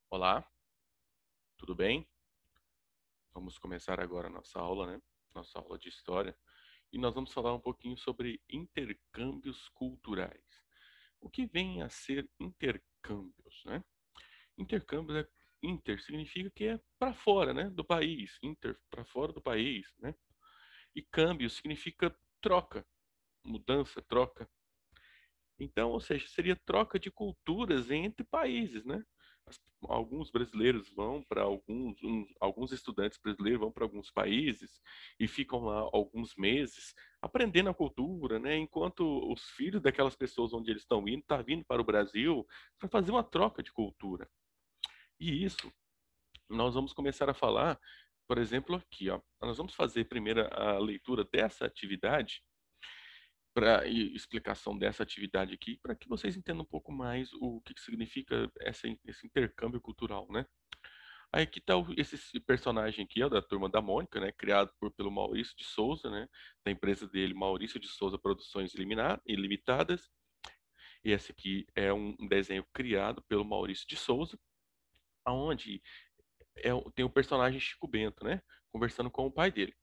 Olá, tudo bem? Vamos começar agora a nossa aula, né? Nossa aula de história. E nós vamos falar um pouquinho sobre intercâmbios culturais. O que vem a ser intercâmbios, né? Intercâmbios é inter significa que é para fora, né, do país, inter para fora do país, né? E câmbio significa troca, mudança, troca. Então, ou seja, seria troca de culturas entre países, né? Alguns brasileiros vão para alguns estudantes brasileiros vão para alguns países e ficam lá alguns meses aprendendo a cultura, né? Enquanto os filhos daquelas pessoas onde eles estão indo, tá vindo para o Brasil para fazer uma troca de cultura. E isso nós vamos começar a falar, por exemplo, aqui, ó. Nós vamos fazer primeiro a leitura dessa atividade para explicação dessa atividade aqui, para que vocês entendam um pouco mais o que significa esse intercâmbio cultural, né? Aí aqui tá esse personagem aqui, ó, da Turma da Mônica, né? Criado pelo Maurício de Souza, né? Da empresa dele, Maurício de Souza Produções Ilimitadas. E esse aqui é um desenho criado pelo Maurício de Souza, aonde tem o personagem Chico Bento, né? Conversando com o pai dele.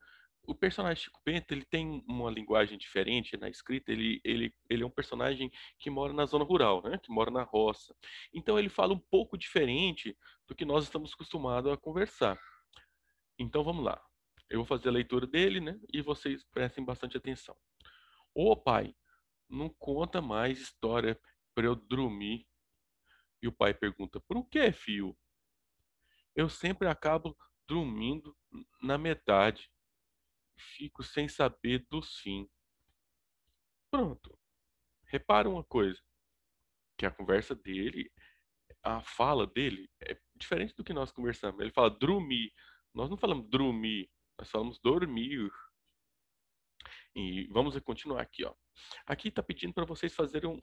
O personagem Chico Bento, ele tem uma linguagem diferente na escrita, ele é um personagem que mora na zona rural, né? Que mora na roça. Então ele fala um pouco diferente do que nós estamos acostumados a conversar. Então vamos lá. Eu vou fazer a leitura dele, né? E vocês prestem bastante atenção. Ô pai, não conta mais história para eu dormir. E o pai pergunta: por que, filho? Eu sempre acabo dormindo na metade. Fico sem saber do fim. Pronto. Repara uma coisa, que a conversa dele, a fala dele é diferente do que nós conversamos. Ele fala dormir. Nós não falamos dormir, nós falamos dormir. E vamos continuar aqui, ó. Aqui está pedindo para vocês fazerem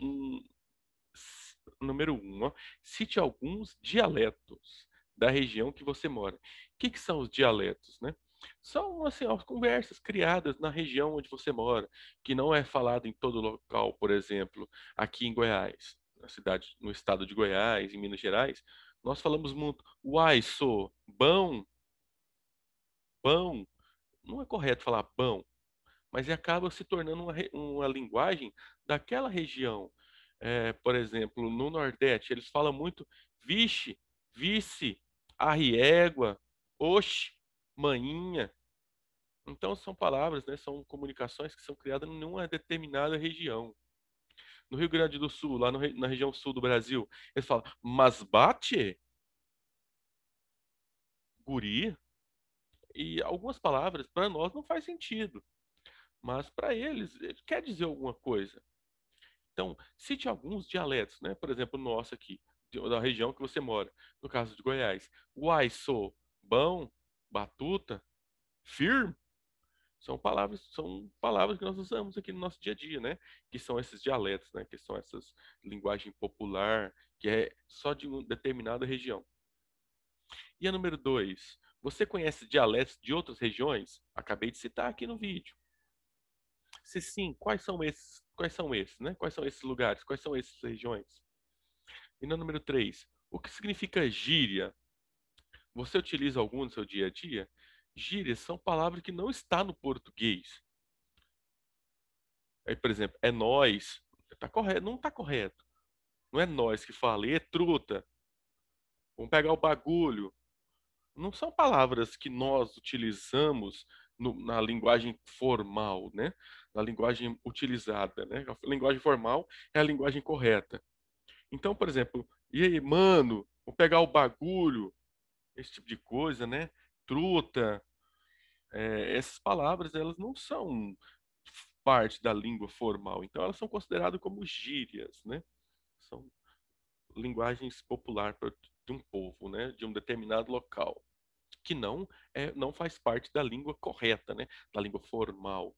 número um, ó. Cite alguns dialetos da região que você mora. O que são os dialetos, né? São assim, as conversas criadas na região onde você mora, que não é falado em todo local, por exemplo, aqui em Goiás, na cidade, no estado de Goiás, em Minas Gerais, nós falamos muito uai, sou, bom, bom. Não é correto falar bom, mas acaba se tornando uma linguagem daquela região. Por exemplo, no Nordeste, eles falam muito vixe, vice, arriégua, oxe, maninha. Então, são palavras, né, são comunicações que são criadas em uma determinada região. No Rio Grande do Sul, lá na região sul do Brasil, eles falam mas bate, guri, e algumas palavras para nós não faz sentido, mas para eles quer dizer alguma coisa. Então, cite alguns dialetos, né? Por exemplo, o nosso aqui, da região que você mora. No caso de Goiás. Uai, sou, bom, batuta, firme. São palavras que nós usamos aqui no nosso dia a dia, né? Que são esses dialetos, né? Que são essas linguagem popular, que é só de uma determinada região. E a número dois, você conhece dialetos de outras regiões? Acabei de citar aqui no vídeo. Se sim, quais são esses? Quais são esses, né? Quais são esses lugares? Quais são essas regiões? E na número 3, o que significa gíria? Você utiliza algum no seu dia a dia? Gírias são palavras que não está no português. Aí, por exemplo, é nós. Tá correto, não está correto. Não é nós que fala, é truta. Vamos pegar o bagulho. Não são palavras que nós utilizamos na linguagem formal, né? Na linguagem utilizada, né? A linguagem formal é a linguagem correta. Então, por exemplo, e aí, mano, vamos pegar o bagulho. Esse tipo de coisa, né? Truta, essas palavras elas não são parte da língua formal, então elas são consideradas como gírias, né? São linguagens popular de um povo, né? De um determinado local, que não faz parte da língua correta, né? Da língua formal.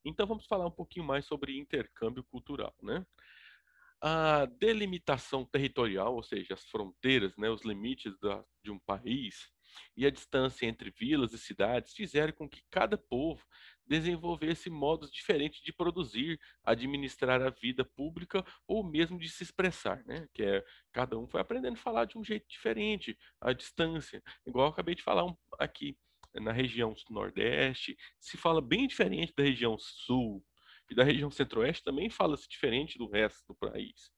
Então vamos falar um pouquinho mais sobre intercâmbio cultural, né? A delimitação territorial, ou seja, as fronteiras, né, os limites de um país e a distância entre vilas e cidades fizeram com que cada povo desenvolvesse modos diferentes de produzir, administrar a vida pública ou mesmo de se expressar, né? Cada um foi aprendendo a falar de um jeito diferente, à distância. Igual eu acabei de falar aqui, na região Nordeste, se fala bem diferente da região Sul, e da região Centro-Oeste também fala-se diferente do resto do país.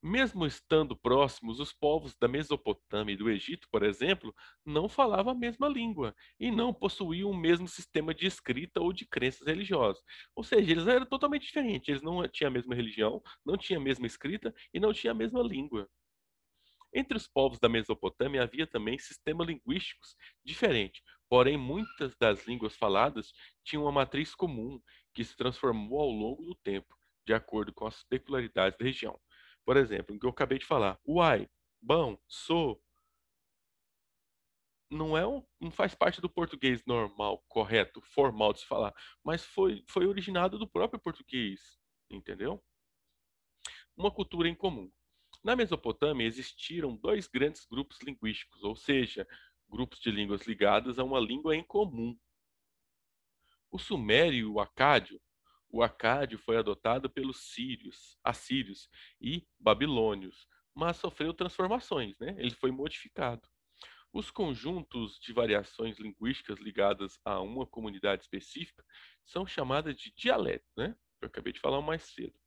Mesmo estando próximos, os povos da Mesopotâmia e do Egito, por exemplo, não falavam a mesma língua e não possuíam o mesmo sistema de escrita ou de crenças religiosas. Ou seja, eles eram totalmente diferentes. Eles não tinham a mesma religião, não tinham a mesma escrita e não tinham a mesma língua. Entre os povos da Mesopotâmia havia também sistemas linguísticos diferentes, porém muitas das línguas faladas tinham uma matriz comum que se transformou ao longo do tempo, de acordo com as peculiaridades da região. Por exemplo, o que eu acabei de falar, uai, bom, sou, não faz parte do português normal, correto, formal de se falar, mas foi originado do próprio português, entendeu? Uma cultura em comum. Na Mesopotâmia existiram dois grandes grupos linguísticos, ou seja, grupos de línguas ligadas a uma língua em comum. O sumério e o acádio. O acádio foi adotado pelos sírios, assírios e babilônios, mas sofreu transformações, né? Ele foi modificado. Os conjuntos de variações linguísticas ligadas a uma comunidade específica são chamadas de dialetos, né? Eu acabei de falar mais cedo,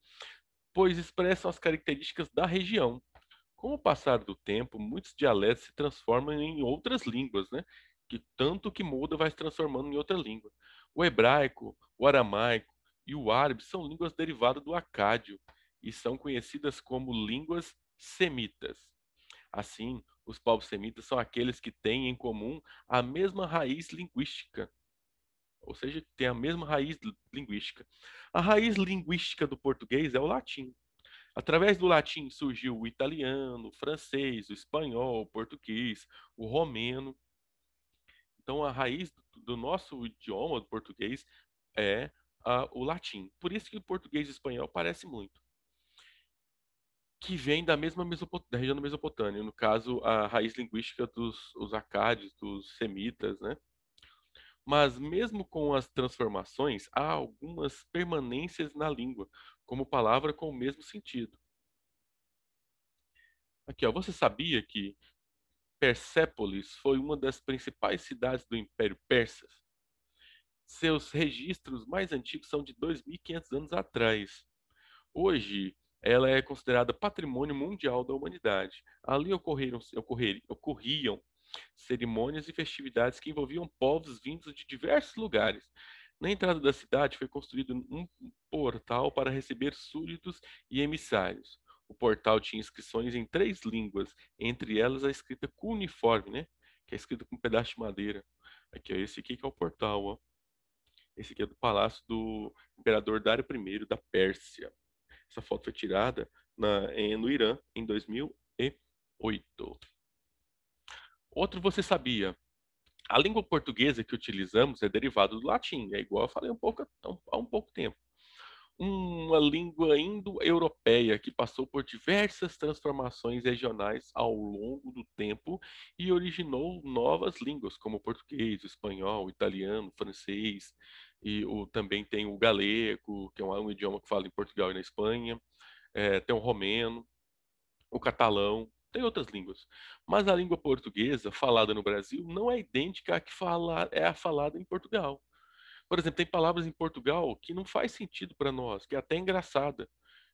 pois expressam as características da região. Com o passar do tempo, muitos dialetos se transformam em outras línguas, né? Que tanto que muda vai se transformando em outra língua. O hebraico, o aramaico e o árabe são línguas derivadas do acádio e são conhecidas como línguas semitas. Assim, os povos semitas são aqueles que têm em comum a mesma raiz linguística, ou seja, têm a mesma raiz linguística. A raiz linguística do português é o latim. Através do latim surgiu o italiano, o francês, o espanhol, o português, o romeno. Então, a raiz do nosso idioma, do português, é o latim. Por isso que o português e o espanhol parecem muito. Que vem da mesma da região da Mesopotâmia, no caso, a raiz linguística dos os acádios, dos semitas, né? Mas mesmo com as transformações, há algumas permanências na língua, como palavra com o mesmo sentido. Aqui, ó, você sabia que Persépolis foi uma das principais cidades do Império Persa? Seus registros mais antigos são de 2.500 anos atrás. Hoje, ela é considerada patrimônio mundial da humanidade. Ali ocorriam cerimônias e festividades que envolviam povos vindos de diversos lugares. Na entrada da cidade foi construído um portal para receber súditos e emissários. O portal tinha inscrições em 3 línguas, entre elas a escrita cuneiforme, né? Que é escrita com um pedaço de madeira. Aqui, ó, esse aqui que é o portal, ó. Esse aqui é do palácio do imperador Dário I da Pérsia. Essa foto foi tirada no Irã em 2008. Outro você sabia? A língua portuguesa que utilizamos é derivada do latim, é igual eu falei há um pouco tempo. Uma língua indo-europeia que passou por diversas transformações regionais ao longo do tempo e originou novas línguas, como o português, o espanhol, o italiano, o francês, também tem o galego, que é um idioma que fala em Portugal e na Espanha, tem o romeno, o catalão, tem outras línguas. Mas a língua portuguesa falada no Brasil não é idêntica à é a falada em Portugal. Por exemplo, tem palavras em Portugal que não faz sentido para nós, que é até engraçada.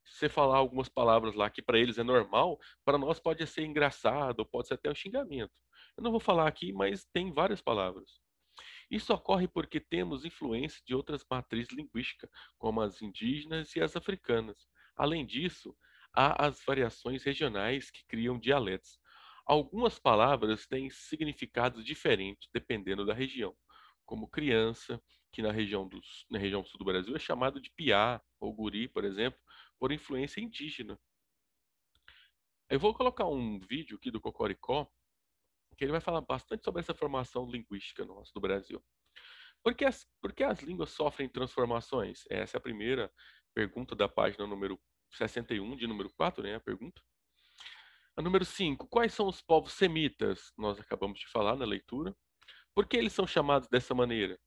Se você falar algumas palavras lá que para eles é normal, para nós pode ser engraçado, ou pode ser até um xingamento. Eu não vou falar aqui, mas tem várias palavras. Isso ocorre porque temos influência de outras matrizes linguísticas, como as indígenas e as africanas. Além disso, há as variações regionais que criam dialetos. Algumas palavras têm significados diferentes dependendo da região, como criança, que na região sul do Brasil é chamado de piá ou guri, por exemplo, por influência indígena. Eu vou colocar um vídeo aqui do Cocoricó, que ele vai falar bastante sobre essa formação linguística nossa do Brasil. Por que as línguas sofrem transformações? Essa é a primeira pergunta da página número 61, de número 4, né? A pergunta. A número 5. Quais são os povos semitas? Nós acabamos de falar na leitura. Por que eles são chamados dessa maneira?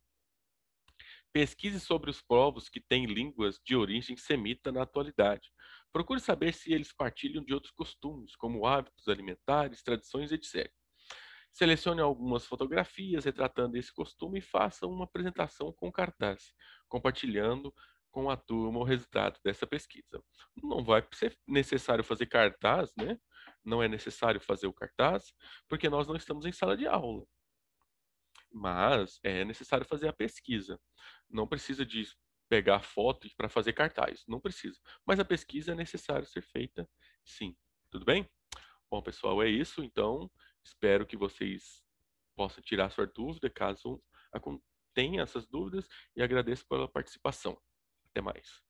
Pesquise sobre os povos que têm línguas de origem semita na atualidade. Procure saber se eles partilham de outros costumes, como hábitos alimentares, tradições, etc. Selecione algumas fotografias retratando esse costume e faça uma apresentação com cartaz, compartilhando com a turma o resultado dessa pesquisa. Não vai ser necessário fazer cartaz, né? Não é necessário fazer o cartaz, porque nós não estamos em sala de aula. Mas é necessário fazer a pesquisa. Não precisa de pegar foto para fazer cartaz, não precisa. Mas a pesquisa é necessário ser feita, sim. Tudo bem? Bom, pessoal, é isso. Então, espero que vocês possam tirar sua dúvida, caso tenha essas dúvidas, e agradeço pela participação. Até mais.